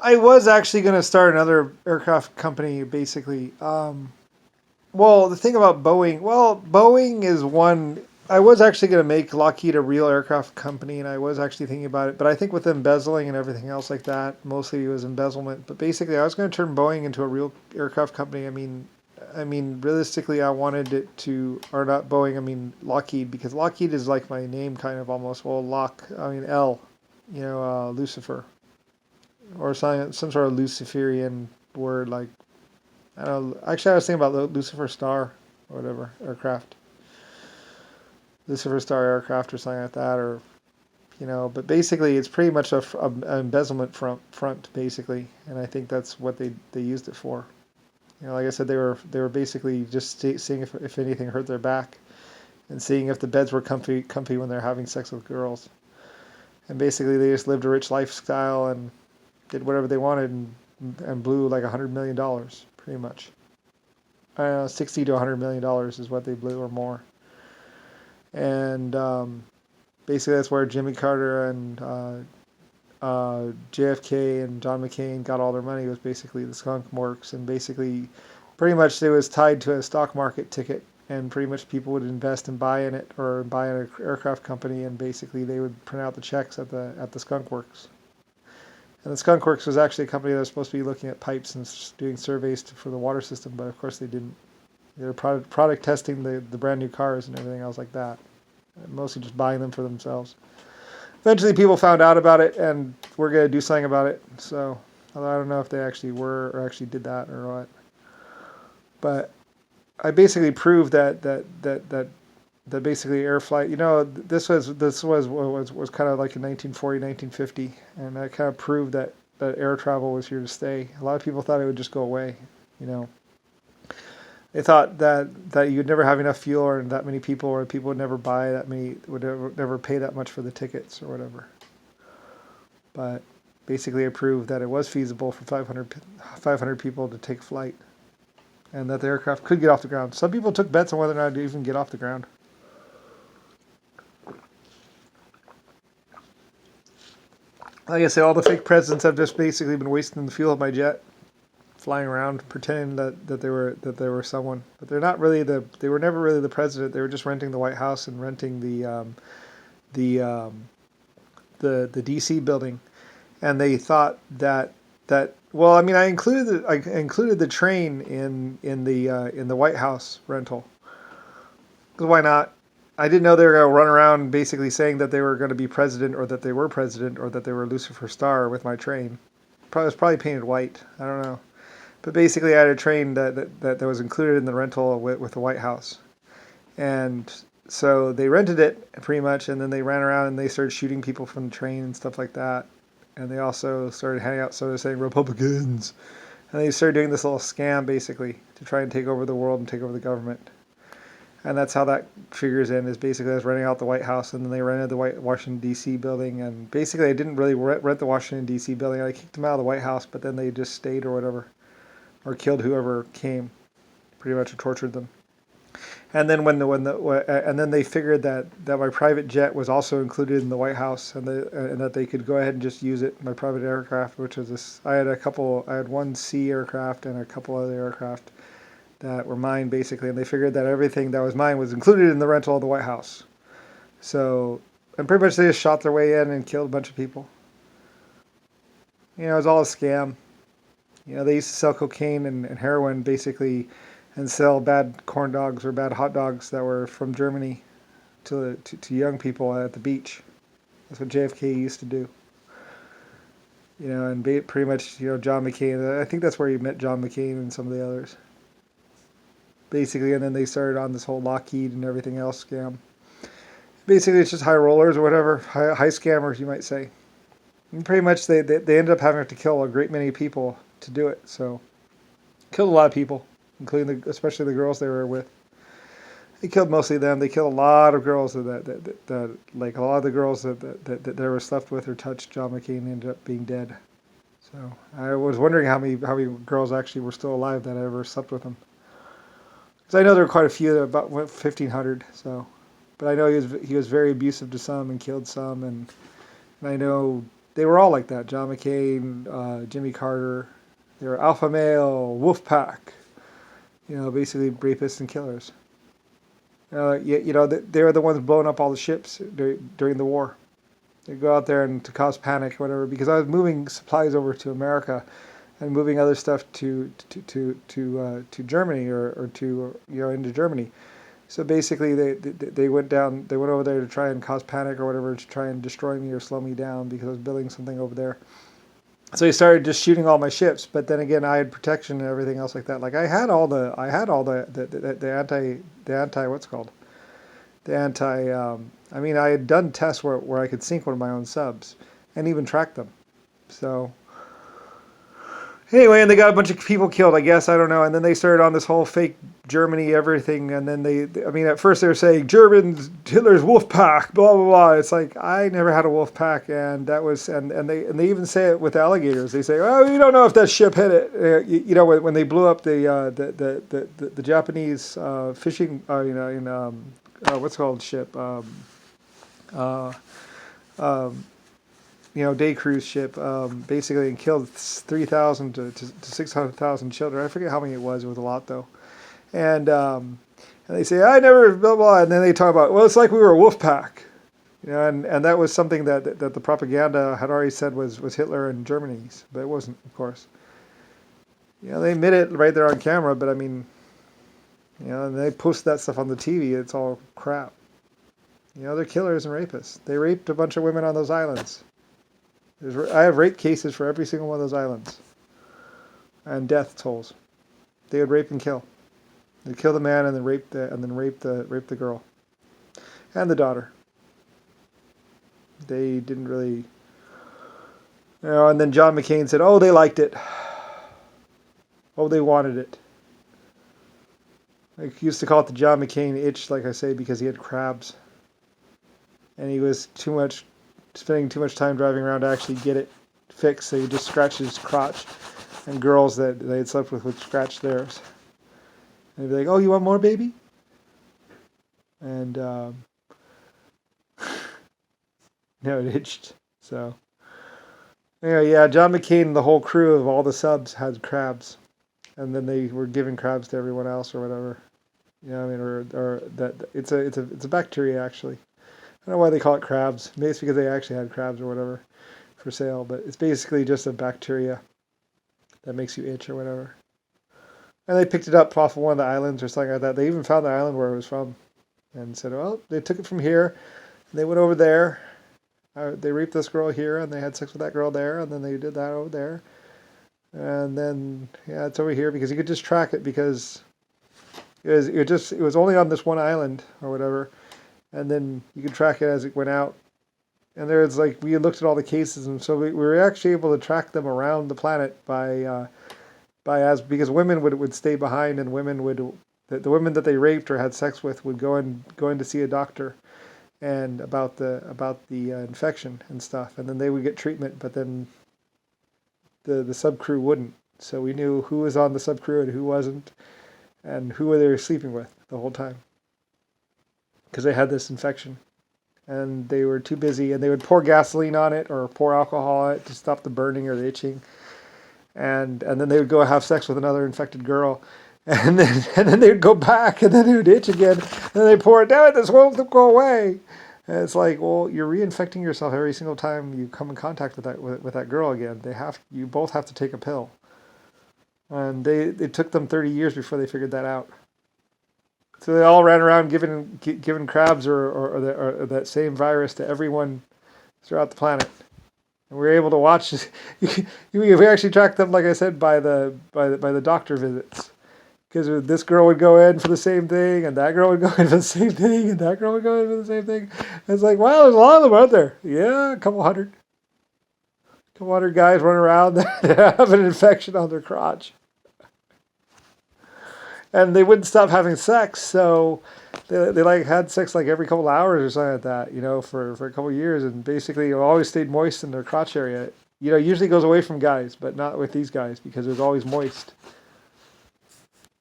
I was actually going to start another aircraft company, basically. Well, the thing about Boeing, well, Boeing is one. I was actually going to make Lockheed a real aircraft company, and I was actually thinking about it. But I think with embezzling and everything else like that, mostly it was embezzlement. But basically, I was going to turn Boeing into a real aircraft company. I mean, realistically, I wanted it to, or not Boeing. I mean Lockheed, because Lockheed is like my name, kind of almost. Well, L, Lucifer, or some sort of Luciferian word like I don't know. Actually, I was thinking about Lucifer Star or whatever aircraft, Lucifer Star aircraft or something like that, or But basically, it's pretty much an embezzlement front basically, and I think that's what they used it for. Like I said, they were basically just seeing if anything hurt their back, and seeing if the beds were comfy when they're having sex with girls, and basically they just lived a rich lifestyle and did whatever they wanted and blew like $100 million pretty much. I don't know, 60 to $100 million is what they blew or more. And basically, that's where Jimmy Carter and JFK and John McCain got all their money, was basically the skunk works. And basically, pretty much it was tied to a stock market ticket. And pretty much people would invest and buy in it or buy in an aircraft company. And basically, they would print out the checks at the skunk works. And the Skunk Works was actually a company that was supposed to be looking at pipes and doing surveys for the water system, but of course they didn't. They were product testing the brand new cars and everything else like that, mostly just buying them for themselves. Eventually, people found out about it and were going to do something about it. So, although I don't know if they actually were or actually did that or what. But I basically proved that basically air flight. This was kind of like in 1940, 1950, and I kind of proved that air travel was here to stay. A lot of people thought it would just go away. You know, they thought that you'd never have enough fuel, or that many people, or people would never buy that many, would never pay that much for the tickets or whatever. But basically, I proved that it was feasible for 500 people to take flight, and that the aircraft could get off the ground. Some people took bets on whether or not it would even get off the ground. Like I said, all the fake presidents have just basically been wasting the fuel of my jet, flying around pretending that they were someone, but they're not really they were never really the president. They were just renting the White House and renting the the DC building, and they thought that well, I mean, I included the train in the White House rental. 'Cause why not? I didn't know they were going to run around basically saying that they were going to be president, or that they were president, or that they were Lucifer Star with my train. It was probably painted white. I don't know. But basically, I had a train that was included in the rental with the White House. And so they rented it pretty much, and then they ran around and they started shooting people from the train and stuff like that. And they also started handing out soda saying Republicans. And they started doing this little scam basically to try and take over the world and take over the government. And that's how that figures in, is basically I was renting out the White House, and then they rented the Washington D.C. building, and basically I didn't really rent the Washington D.C. building. I kicked them out of the White House, but then they just stayed or whatever, or killed whoever came, pretty much, or tortured them. And then and then they figured that my private jet was also included in the White House, and that they could go ahead and just use it, my private aircraft, which was this. I had one C aircraft and a couple other aircraft that were mine basically, and they figured that everything that was mine was included in the rental of the White House. So, and pretty much they just shot their way in and killed a bunch of people. It was all a scam. They used to sell cocaine and heroin basically, and sell bad corn dogs or bad hot dogs that were from Germany to young people at the beach. That's what JFK used to do. And pretty much, John McCain. I think that's where you met John McCain and some of the others. Basically, and then they started on this whole Lockheed and everything else scam. Basically, it's just high rollers or whatever, high scammers, you might say. And pretty much, they ended up having to kill a great many people to do it. So, killed a lot of people, including especially the girls they were with. They killed mostly them. They killed a lot of girls that like a lot of the girls that they were slept with or touched. John McCain ended up being dead. So I was wondering how many girls actually were still alive that ever slept with them. Because I know there were quite a few, about 1,500. So, but I know he was very abusive to some and killed some, and I know they were all like that. John McCain, Jimmy Carter. They were alpha male, wolf pack. Basically rapists and killers. They were the ones blowing up all the ships during the war. They go out there and to cause panic or whatever. Because I was moving supplies over to America, and moving other stuff to Germany or to into Germany. So basically, they went over there to try and cause panic or whatever, to try and destroy me or slow me down because I was building something over there. So he started just shooting all my ships, but then again, I had protection and everything else like that. Like I had all the anti what's it called, the anti. I mean, I had done tests where I could sink one of my own subs, and even track them. So anyway, and they got a bunch of people killed, I guess, I don't know. And then they started on this whole fake Germany everything, and then at first they were saying Germans, Hitler's wolf pack, blah blah blah. It's like I never had a wolf pack, and that was and they even say it with alligators. They say, oh, you don't know if that ship hit it. When they blew up the Japanese fishing, what's it called ship, day cruise ship, basically, and killed 3,000 to 600,000 children. I forget how many it was. It was a lot though. And they say, I never, blah, blah, and then they talk about, well, it's like we were a wolf pack. And that was something that the propaganda had already said was Hitler and Germany's, but it wasn't, of course. They admit it right there on camera, but I mean, and they post that stuff on the TV, it's all crap. They're killers and rapists. They raped a bunch of women on those islands. I have rape cases for every single one of those islands. And death tolls. They would rape and kill. They'd kill the man and then rape the girl. And the daughter. They didn't really and then John McCain said, oh, they liked it. Oh, they wanted it. I used to call it the John McCain itch, like I say, because he had crabs. And he was spending too much time driving around to actually get it fixed, so he just scratched his crotch. And girls that they had slept with would scratch theirs. And they'd be like, oh, you want more, baby? And, it itched. So, yeah, John McCain and the whole crew of all the subs had crabs. And then they were giving crabs to everyone else or whatever. Or that it's a bacteria, actually. I don't know why they call it crabs. Maybe it's because they actually had crabs or whatever for sale, but it's basically just a bacteria that makes you itch or whatever. And they picked it up off of one of the islands or something like that. They even found the island where it was from and said, well, they took it from here. They went over there. They raped this girl here, and they had sex with that girl there, and then they did that over there. And then, it's over here because you could just track it because it was only on this one island or whatever. And then you could track it as it went out. And there's we looked at all the cases, and so we were actually able to track them around the planet because women would stay behind, and the women that they raped or had sex with would go in to see a doctor and about the infection and stuff, and then they would get treatment, but then the sub crew wouldn't. So we knew who was on the sub crew and who wasn't, and who they were sleeping with the whole time. Because they had this infection, and they were too busy, and they would pour gasoline on it or pour alcohol on it to stop the burning or the itching, and then they would go have sex with another infected girl, and then they would go back, and then it would itch again, and then they pour it down. This won't go away. And it's like, well, you're reinfecting yourself every single time you come in contact with that girl again. You both have to take a pill, and it took them 30 years before they figured that out. So they all ran around giving crabs or that same virus to everyone throughout the planet. And we were able to watch. We actually tracked them, like I said, by the doctor visits, because this girl would go in for the same thing, and that girl would go in for the same thing, and that girl would go in for the same thing. And it's like, wow, there's a lot of them out there. Yeah, a couple hundred guys running around that have an infection on their crotch. And they wouldn't stop having sex, so they had sex every couple of hours or something like that, for a couple of years, and basically it always stayed moist in their crotch area. Usually goes away from guys, but not with these guys because it was always moist.